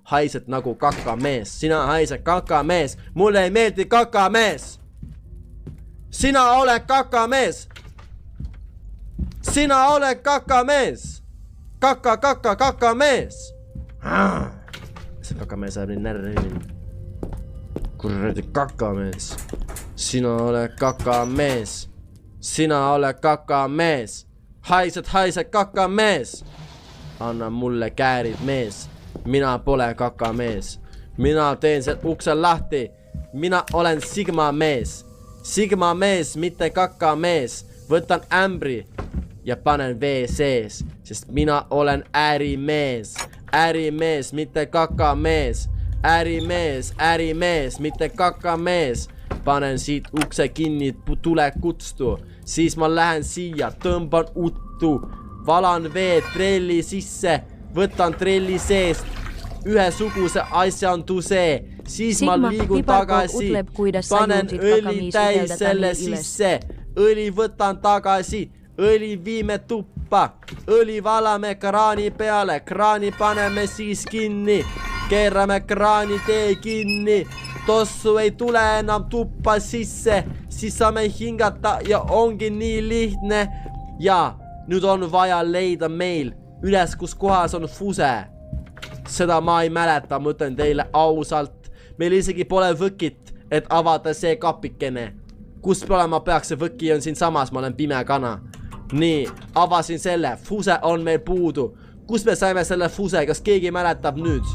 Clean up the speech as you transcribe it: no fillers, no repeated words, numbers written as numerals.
haised nagu kakamees. Sina haised kakamees. Mulle ei meeldi kakamees. Sina oled kakamees. Sina oled kakamees. Kakamees. See kakamees ajab nii närvi mind. Kuradi kakamees. Sina oled kakamees. Sina oled kakamees. Haised kakamees. Anna mulle käärid mees. Mina pole kakamees. Mina teen selle ukse lahti. Mina olen Sigma mees. Sigma mees, mitte kakamees. Võtan ämbri ja panen WC-s, sest mina olen ärimees. Ärimees, mitte kakamees. Ärimees, mitte kakamees. Panen siit ukse kinni, tule kutstu. Siis ma lähen siia, tõmban uttu. Valan vee trelli sisse. Võtan trelli seest ühesuguse asjanduse. Siis ma liigun tagasi. Panen õli täis selle sisse. Õli võtan tagasi. Õli viime tuppa. Õli valame kraani peale. Kraani paneme siis kinni. Keerame kraani tee kinni. Tossu ei tule enam tuppa sisse. Siis saame hingata ja ongi nii lihtne. Ja nüüd on vaja leida meil üles, kus kohas on fuse. Seda ma ei mäleta, ma ütlen teile ausalt. Meil isegi pole võkit, et avada see kapikene. Kus olema peaks, see võki on siin samas, ma olen pime kana. Nii, avasin selle, fuse on meil puudu. Kus me saime selle fuse, kas keegi mäletab nüüd?